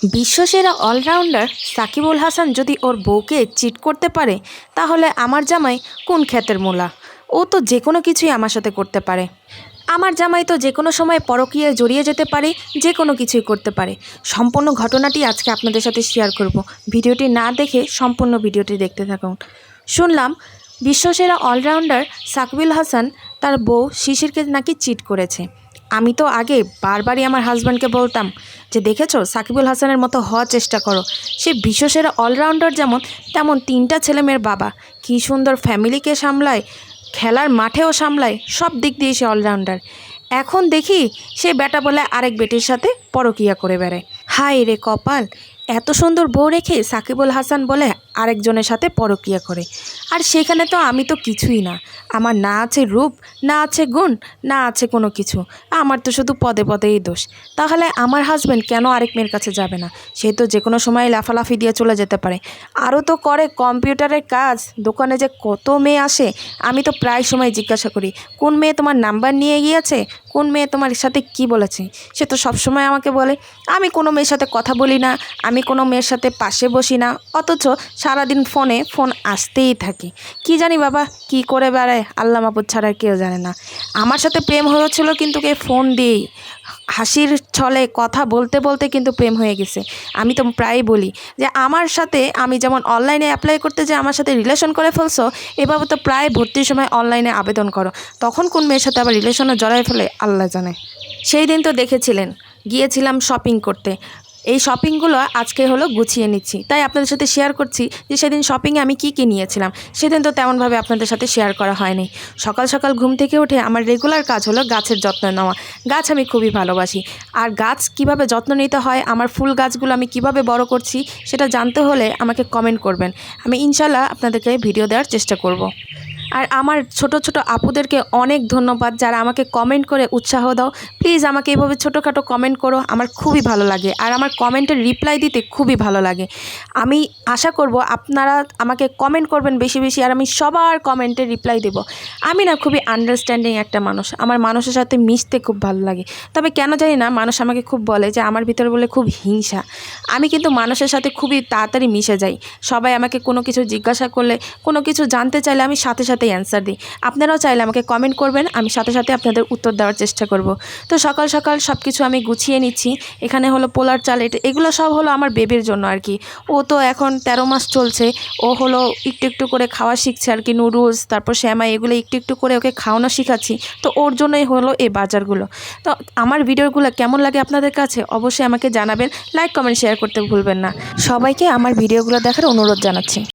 বিশ্বসেরা allrounder Shakibul Hasan যদি ওর বউকে cheat করতে পারে তাহলে আমার জামাই কোন ক্ষেতের মূলা। ও তো যে কোনো কিছুই আমার সাথে করতে পারে। আমার জামাই তো যে কোনো সময় পরকীয়ায় জড়িয়ে যেতে পারে, যে কোনো কিছুই করতে পারে। সম্পূর্ণ ঘটনাটি আজকে আপনাদের সাথে শেয়ার করব। ভিডিওটি না দেখে সম্পূর্ণ ভিডিওটি দেখতে থাকুন। শুনলাম বিশ্বসেরা অলরাউন্ডার সাকিবুল হাসান তার বউ শিশিরকে নাকি চিট করেছে। আমি তো আগে বারবারই আমার হাজব্যান্ডকে বলতাম যে দেখেছো, সাকিবুল হাসানের মতো হওয়ার চেষ্টা করো। সে বিশ্বসেরা অলরাউন্ডার যেমন, তেমন 3টা ছেলেমেয়ের বাবা, কী সুন্দর ফ্যামিলিকে সামলায়, খেলার মাঠেও সামলায়, সব দিক দিয়ে সে অলরাউন্ডার। এখন দেখি সে বেটা বলে আরেক বেটির সাথে পরকীয়া করে বেড়ায়। হায় রে কপাল, এত সুন্দর বউ রেখে সাকিবুল হাসান বলে আরেকজনের সাথে পরকীয়া করে। আর সেখানে তো আমি তো কিছুই না। আমার না আছে রূপ, না আছে গুণ, না আছে কোনো কিছু। আমার তো শুধু পদে পদেই দোষ। তাহলে আমার হাজব্যান্ড কেন আরেক মেয়ের কাছে যাবে না? সে তো যে কোনো সময় লাফালাফি দিয়ে চলে যেতে পারে। আরও তো করে কম্পিউটারের কাজ। দোকানে যে কত মেয়ে আসে, আমি তো প্রায় সময় জিজ্ঞাসা করি কোন মেয়ে তোমার নাম্বার নিয়ে গিয়েছে, কোন মেয়ে তোমার সাথে কি বলেছে। সে তো সবসময় আমাকে বলে আমি কোনো মেয়ের সাথে কথা বলি না, আমি কোনো মেয়ের সাথে পাশে বসি না, অথচ সারাদিন ফোন আসতেই থাকে। কি জানি বাবা কি করে বেড়ায়, আল্লাহ মাহবুদ ছাড়া কেউ জানে না। আমার সাথে প্রেম হয়েছিল কিন্তু কে ফোন দিয়েই, হাসির ছলে কথা বলতে বলতে কিন্তু প্রেম হয়ে গেছে। আমি তো প্রায়ই বলি যে আমার সাথে, আমি যেমন অনলাইনে অ্যাপ্লাই করতে যে আমার সাথে রিলেশন করে ফেলছো, এভাবে তো প্রায় ভর্তির সময় অনলাইনে আবেদন করো। তখন কোন মেয়ের সাথে আবার রিলেশনে জড়ায় ফেলে আল্লাহ জানে। সেই দিন তো দেখেছিলেন, গিয়েছিলাম শপিং করতে। এই শপিংগুলো আজকে হলো গুছিয়ে নিচ্ছি, তাই আপনাদের সাথে শেয়ার করছি যে সেদিন শপিংয়ে আমি কী নিয়েছিলাম। সেদিন তো তেমনভাবে আপনাদের সাথে শেয়ার করা হয়নি। সকাল সকাল ঘুম থেকে উঠে আমার রেগুলার কাজ হলো গাছের যত্ন নেওয়া। গাছ আমি খুবই ভালোবাসি। আর গাছ কিভাবে যত্ন নিতে হয়, আমার ফুল গাছগুলো আমি কিভাবে বড় করছি, সেটা জানতে হলে আমাকে কমেন্ট করবেন। আমি ইনশাল্লাহ আপনাদেরকে ভিডিও দেওয়ার চেষ্টা করব। আর আমার ছোট ছোট আপুদেরকে অনেক ধন্যবাদ যারা আমাকে কমেন্ট করে উৎসাহ দাও। প্লিজ আমাকে এইভাবে ছোটোখাটো কমেন্ট করো, আমার খুবই ভালো লাগে। আর আমার কমেন্টের রিপ্লাই দিতে খুবই ভালো লাগে। আমি আশা করব আপনারা আমাকে কমেন্ট করবেন বেশি বেশি, আর আমি সবার কমেন্টের রিপ্লাই দেব। আমি না খুবই আন্ডারস্ট্যান্ডিং একটা মানুষ, আমার মানুষের সাথে মিশতে খুব ভালো লাগে। তবে কেন জানি না মানুষ আমাকে খুব বলে যে আমার ভিতরে বলে খুব হিংসা। আমি কিন্তু মানুষের সাথে খুবই তাড়াতাড়ি মিশে যাই। সবাই আমাকে কোনো কিছু জিজ্ঞাসা করলে, কোনো কিছু জানতে চাইলে আমি সাথে সাথে অ্যান্সার দিই। আপনারাও চাইলে আমাকে কমেন্ট করবেন, আমি সাথে সাথে আপনাদের উত্তর দেওয়ার চেষ্টা করব। তো সকাল সকাল সব কিছু আমি গুছিয়ে নিচ্ছি। এখানে হলো পোলার চাল, এগুলো সব হলো আমার বেবির জন্য আর কি। ও তো এখন 13 মাস চলছে। ও হলো একটু একটু করে খাওয়া শিখছে আর কি, নুডলস তারপর শ্যামাই এগুলো একটু একটু করে ওকে খাওয়ানো শিখাচ্ছি। তো ওর জন্যই হলো এই বাজারগুলো। তো আমার ভিডিওগুলো কেমন লাগে আপনাদের কাছে অবশ্যই আমাকে জানাবেন। লাইক কমেন্ট শেয়ার করতে ভুলবেন না। সবাইকে আমার ভিডিওগুলো দেখার অনুরোধ জানাচ্ছি।